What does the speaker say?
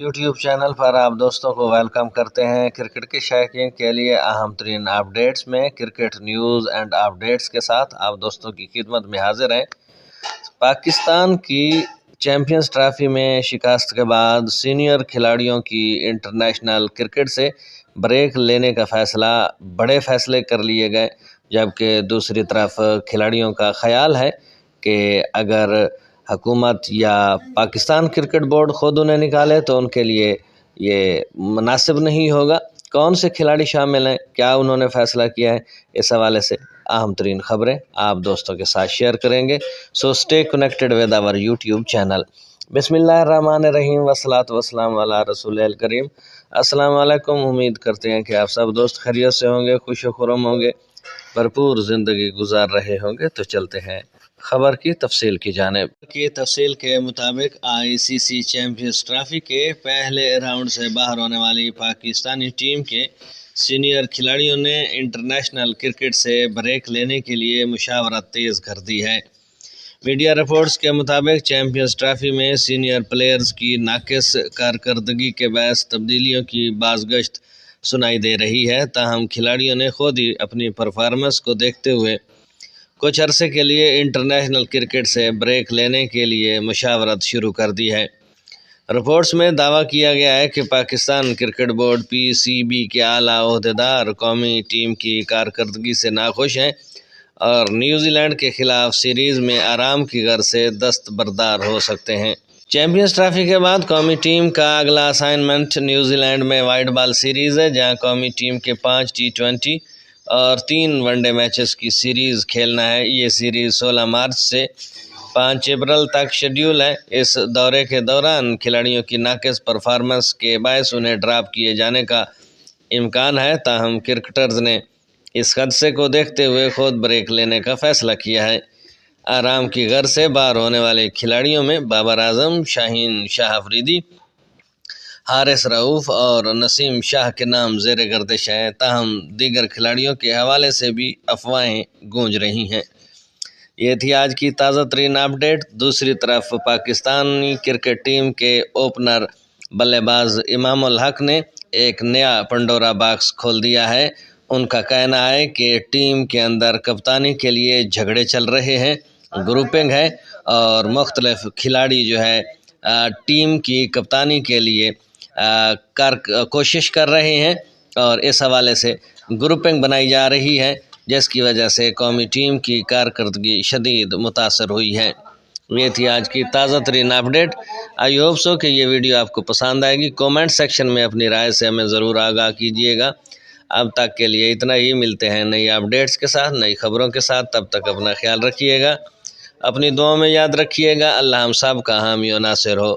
YouTube channel पर आप दोस्तों को वेलकम करते हैं। क्रिकेट के शौकीन के लिए अहम तरीन अपडेट्स में क्रिकेट न्यूज़ एंड अपडेट्स के साथ आप दोस्तों की खिदमत में हाजिर हैं। पाकिस्तान की चैंपियंस ट्रॉफी में शिकस्त के बाद सीनियर खिलाड़ियों की इंटरनेशनल क्रिकेट से ब्रेक लेने का फैसला, बड़े फैसले कर लिए गए, जबकि दूसरी तरफ खिलाड़ियों का ख्याल है कि अगर हुकूमत या पाकिस्तान क्रिकेट बोर्ड खुद उन्हें निकाले तो उनके लिए ये मुनासिब नहीं होगा। कौन से खिलाड़ी शामिल हैं, क्या उन्होंने फ़ैसला किया है, इस हवाले से अहम तरीन खबरें आप दोस्तों के साथ शेयर करेंगे। So stay connected with our YouTube channel. बिस्मिल्लाहिर्रहमानिर्रहीम वस्सलातु वस्सलामु अला रसूलिल करीम। अस्सलाम वालेकुम। उम्मीद करते हैं कि आप सब दोस्त खैरियत से होंगे, खुश खुरम होंगे, भरपूर ज़िंदगी गुजार रहे होंगे। तो चलते हैं खबर की तफसील की जानिब। तफसील के मुताबिक आईसीसी चैंपियंस ट्रॉफी के पहले राउंड से बाहर होने वाली पाकिस्तानी टीम के सीनियर खिलाड़ियों ने इंटरनेशनल क्रिकेट से ब्रेक लेने के लिए मुशावरत तेज़ कर दी है। मीडिया रिपोर्ट्स के मुताबिक चैंपियंस ट्रॉफी में सीनियर प्लेयर्स की नाकिस कारकर्दगी के बायस तब्दीलियों की बाज़गश्त सुनाई दे रही है। ताहम खिलाड़ियों ने खुद ही अपनी परफॉर्मेंस को देखते हुए कुछ अरसे के लिए इंटरनेशनल क्रिकेट से ब्रेक लेने के लिए मुशावरत शुरू कर दी है। रिपोर्ट्स में दावा किया गया है कि पाकिस्तान क्रिकेट बोर्ड पीसीबी के आला ओहदेदार कौमी टीम की कारकर्दगी से नाखुश हैं और न्यूजीलैंड के खिलाफ सीरीज़ में आराम की गर्ज से दस्तबरदार हो सकते हैं। चैंपियंस ट्रॉफी के बाद कौमी टीम का अगला असाइनमेंट न्यूजीलैंड में वाइट बॉल सीरीज़ है, जहां कौमी टीम के 5 T20 और 3 वनडे मैचेस की सीरीज़ खेलना है। ये सीरीज़ 16 मार्च से 5 अप्रैल तक शेड्यूल है। इस दौरे के दौरान खिलाड़ियों की नाकिस परफॉर्मेंस के बायस उन्हें ड्रॉप किए जाने का इम्कान है। ताहम क्रिकेटर्स ने इस हादसे को देखते हुए खुद ब्रेक लेने का फैसला किया है। आराम की गर्ज से बाहर होने वाले खिलाड़ियों में बाबर आजम, शाहीन शाह अफरीदी, हारिस रऊफ़ और नसीम शाह के नाम ज़ेर गर्दिश हैं। ताहम दीगर खिलाड़ियों के हवाले से भी अफवाहें गूंज रही हैं। ये थी आज की ताज़ा तरीन अपडेट। दूसरी तरफ पाकिस्तानी क्रिकेट टीम के ओपनर बल्लेबाज इमामुल हक ने एक नया पंडोरा बॉक्स खोल दिया है। उनका कहना है कि टीम के अंदर कप्तानी के लिए झगड़े चल रहे हैं, ग्रुपिंग है और मुख्तलिफ खिलाड़ी जो है टीम की कप्तानी के लिए कोशिश कर रहे हैं और इस हवाले से ग्रुपिंग बनाई जा रही है, जिसकी वजह से कौमी टीम की कारकर्दगी शदीद मुतासर हुई है। ये थी आज की ताज़ा तरीन अपडेट। आई होप सो कि ये वीडियो आपको पसंद आएगी। कमेंट सेक्शन में अपनी राय से हमें ज़रूर आगाह कीजिएगा। अब तक के लिए इतना ही। मिलते हैं नई अपडेट्स के साथ, नई खबरों के साथ। तब तक अपना ख्याल रखिएगा, अपनी दुआओं में याद रखिएगा। अल्लाह हम सब का हामी और नासिर हो।